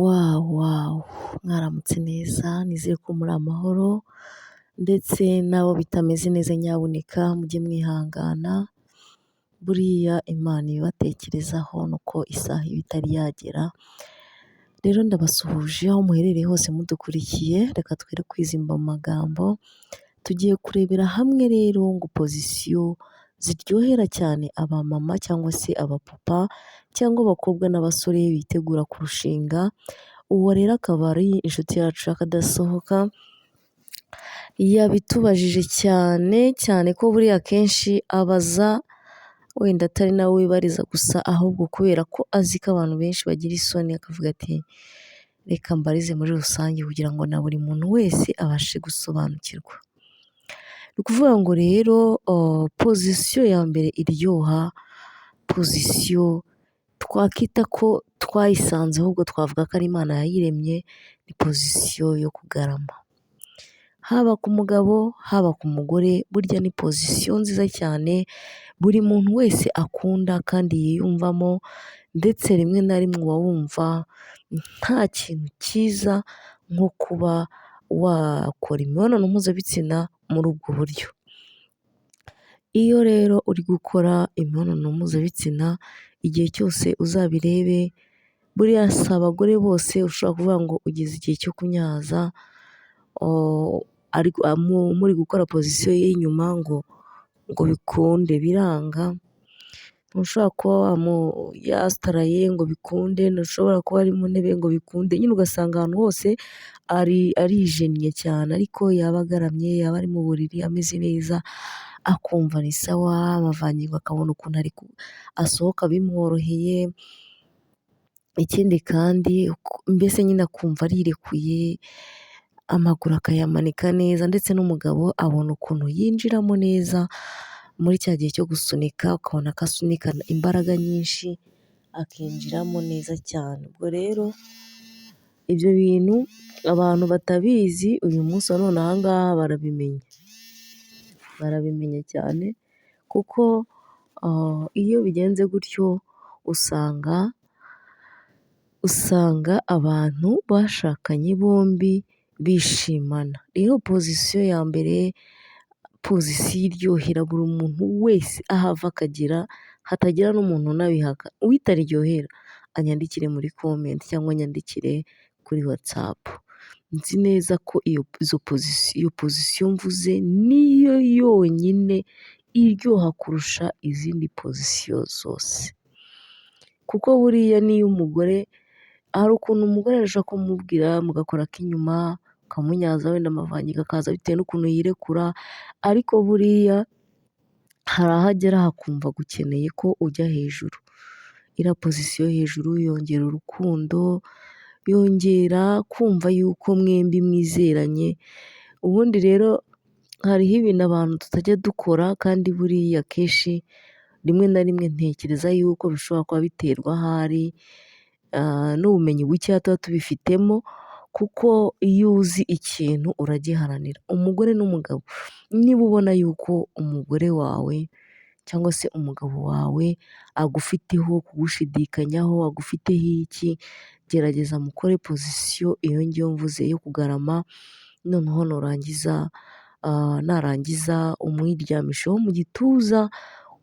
Wawu! Mwaramutse neza, nizere ko muri amahoro ndetse n'abo bitameze neza nyabuneka mujye mwihangana, buriya Imana iba ibatekerezaho nuko isaha iba itari yagera, rero ndabasuhuje aho muherereye hose mudukurikiye, reka twere kwizimba mu magambo, tugiye kurebera hamwe rero ngo pozisiyo ziryohera cyane abamama cyangwa se abapapa cyangwa abakobwa n'abasore bitegura kurushinga, uwo rero akaba ari inshuti yacu y'akadasohoka, yabitubajije cyane ko buriya akenshi abaza wenda atari nawe wibariza gusa ahubwo kubera ko azi ko abantu benshi bagira isoni akavuga ati reka mbarize muri rusange kugira ngo na buri muntu wese abashe gusobanukirwa. Ni ukuvuga ngo rero pozisiyo ya mbere iryoha, pozisiyo twakwita ko twayisanze ahubwo twavuga ko ari Imana yayiremye, ni pozisiyo yo kugarama. Haba ku mugabo, haba ku mugore, burya ni pozisiyo nziza cyane buri muntu wese akunda kandi yiyumvamo ndetse rimwe na rimwe uba wumva nta kintu cyiza nko kuba wakora imibonano mpuzabitsina muri ubwo buryo. Iyo rero uri gukora imibonano mpuzabitsina, igihe cyose uzabirebe, buriya si abagore bose ushobora kuvuga ngo ugeze igihe cyo kunyaza, muri gukora pozisiyo y'inyuma ngo bikunde, biranga, ntushobora kuba yasitaraye ngo bikunde, ntushobora kuba ari mu ntebe ngo bikunde, nyine ugasanga ahantu hose arijennye cyane, ariko yaba agaramye, yaba ari mu buriri ameze neza, akumva ni sawa, amavangingo akabona ukuntu asohoka bimworoheye, ikindi kandi mbese nyine akumva arirekuye, amaguru akayamanika neza ndetse n'umugabo abona ukuntu yinjiramo neza muri cya gihe cyo gusunika, ukabona ko asunikana imbaraga nyinshi, akinjiramo neza cyane. Ubwo rero ibyo bintu abantu batabizi uyu munsi wa none aha ngaha barabimenya cyane kuko iyo bigenze gutyo usanga abantu bashakanye bombi bishimana. Rero pozisiyo ya mbere, pozisiyo iryohera buri muntu wese aho ava akagera, hatagira n'umuntu unabihaka, uwitaryohera anyandikire muri komenti cyangwa anyandikire kuri watsapu. Nzi neza ko iyo pozisiyo mvuze niyo yonyine iryoha kurusha izindi pozisiyo zose, kuko buriya niyo umugore, hari ukuntu umugore arashaka kumubwira mugakora ak'inyuma, ukamunyaza wenda amavangingo akaza bitewe n'ukuntu yirekura, ariko buriya hari aho agera hakumva gukeneye ko ujya hejuru. Iriya pozisiyo yo hejuru yongera urukundo, yongera kumva yuko mwembi mwizeranye, ubundi rero hariho ibintu abantu tutajya dukora kandi buriya akenshi rimwe na rimwe ntekereza yuko bishobora kuba biterwa ahari n'ubumenyi bukeya tuba tubifitemo, kuko iyo uzi ikintu uragiharanira. Umugore n'umugabo, niba ubona yuko umugore wawe cyangwa se umugabo wawe agufiteho kugushidikanyaho, agufiteho iki, gerageza mukore pozisiyo iyo ngiyo mvuze yo kugarama, noneho narangiza umwiryamisheho mu gituza,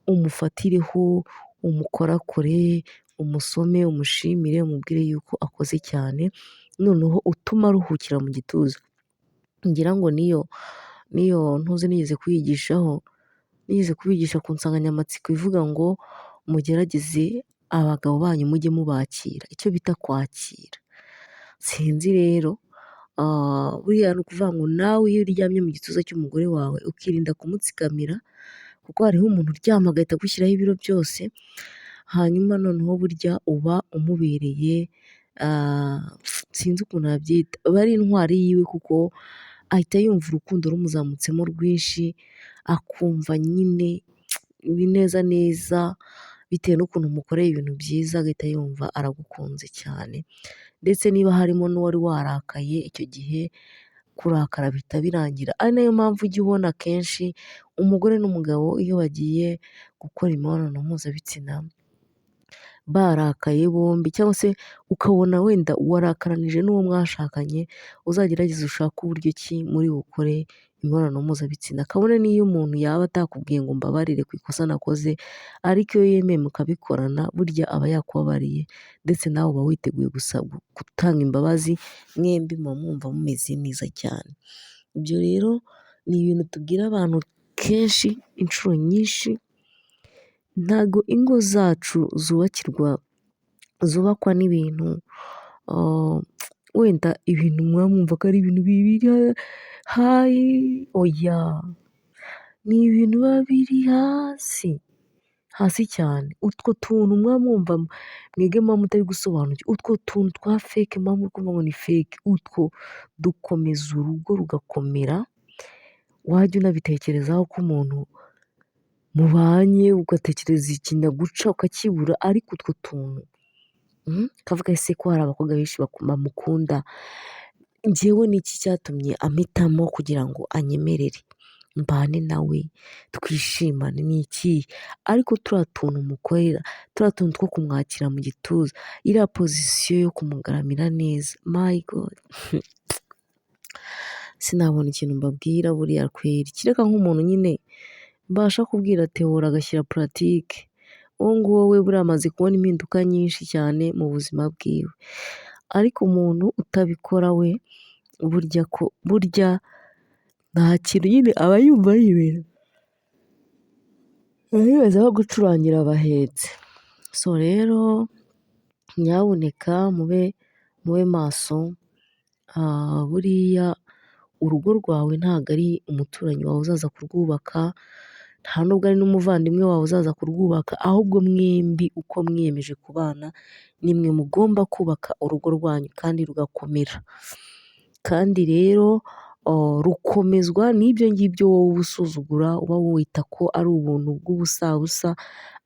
umufatireho, umukorakore, umusome, umushimire, umubwire yuko akoze cyane, noneho utuma aruhukira mu gituza. Ngira ngo niyo ntuzi nigeze kubigisha ku nsanganyamatsiko ivuga ngo mugerageze abagabo banyu mujye mubakira, icyo bita kwakira. Sinzi rero, buriya ni ukuvuga ngo nawe iyo uryamye mu gituza cy'umugore wawe ukirinda kumutsikamira, kuko hariho umuntu uryama agahita agushyiraho ibiro byose, hanyuma noneho burya uba umubereye, sinzi ukuntu nabyita, aba ari intwari yiwe kuko ahita yumva urukundo rumuzamutsemo rwinshi, akumva nyine neza bitewe n'ukuntu umukoreye ibintu byiza, agahita yumva aragukunze cyane, ndetse niba harimo n'uwari warakaye icyo gihe kurakara bihita birangira. Ari nayo mpamvu ujya ubona akenshi umugore n'umugabo iyo bagiye gukora imibonano mpuzabitsina barakaye bombi cyangwa se ukabona wenda warakaranije n'uwo mwashakanye, uzagerageze ushake uburyo ki muri bukore imibonano mpuzabitsina, kabone n'iyo umuntu yaba atakubwiye ngo mbabarire ku ikosa nakoze, ariko iyo yemeye mukabikorana burya aba yakubabariye ndetse nawe uba witeguye gutanga imbabazi, mwembi muba mwumva mumeze neza cyane. Ibyo rero ni ibintu tubwira abantu kenshi inshuro nyinshi, ntago ingo zacu zubakwa n'ibintu wenda ibintu muba mwumva ko ari ibintu biri hayi, oya, ni ibintu biba biri hasi cyane. Utwo tuntu muba mwumva mwebwe muba mutari gusobanukirwa, utwo tuntu twa feke muba muri kumva ngo ni feke, utwo dukomeza urugo rugakomera, wajya unabitekerezaho ko umuntu mubanye ugatekereza ikintu aguca ukakibura, ariko utwo tuntu ukavuga ese ko hari abakobwa benshi bamukunda, njyewe ni iki cyatumye ampitamo kugira ngo anyemerere mbane nawe twishimane, ni ikihe? Ariko turiya tuntu mukorera, turiya tuntu two kumwakira mu gituza, iriya pozisiyo yo kumugaramira neza, my God, sinabona ikintu mbabwira buriya kweri, kereka nk'umuntu nyine mbasha kubwira Theo agashyira puratike, uwo nguwo we buriya amaze kubona impinduka nyinshi cyane mu buzima bwiwe, ariko umuntu utabikora we burya nta kintu nyine aba yumva ari ibintu bimeze nko gucurangira abahetse. So rero nyabuneka mube maso, buriya urugo rwawe ntabwo ari umuturanyi wawe uzaza kurwubaka, nta nubwo ari n'umuvandimwe wawe uzaza kurwubaka, ahubwo mwembi uko mwiyemeje kubana nimwe mugomba kubaka urugo rwanyu kandi rugakomera, kandi rero rukomezwa n'ibyo ngibyo wowe uba usuzugura, uba wita ko ari ubuntu bw'ubusabusa,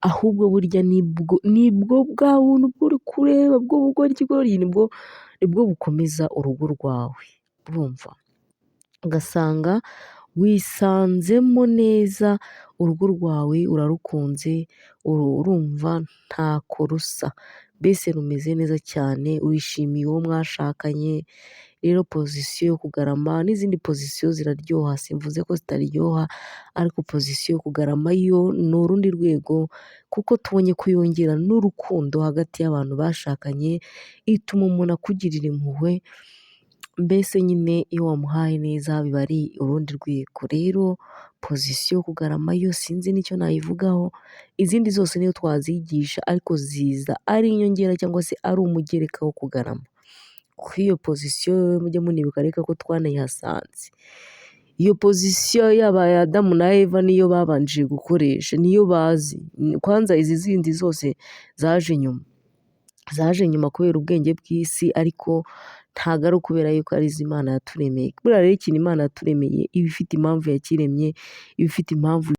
ahubwo burya nibwo bwa buntu uri kureba bw'ubugoryi nibwo bukomeza urugo rwawe, urumva, ugasanga wisanzemo neza, urugo rwawe urarukunze, urumva ntako rusa, mbese rumeze neza cyane, wishimiye uwo mwashakanye. Rero pozisiyo yo kugarama n'izindi pozisiyo ziraryoha, simvuze ko zitaryoha, ariko pozisiyo yo kugarama yo ni urundi rwego, kuko tubonye ko yongera n'urukundo hagati y'abantu bashakanye, ituma umuntu akugirira impuhwe, mbese nyine iyo wamuhaye neza biba ari urundi rwego. Rero pozisiyo yo kugarama yo sinzi n'icyo nayivugaho, izindi zose niyo twazigisha ariko ziza ari inyongera cyangwa se ari umugereka wo kugarama, kuko iyo pozisiyo mujye munibuka reka ko twanayihasanze, iyo pozisiyo yaba aya Adamu na Eva niyo babanje gukoresha, niyo bazi, kwanza izi zindi zose zaje nyuma kubera ubwenge bw'isi, ariko ntabwo ari ukubera yuko ari izo Imana yaturemeye. Buriya rero ikintu Imana yaturemeye iba ifite impamvu yakiremye, iba ifite impamvu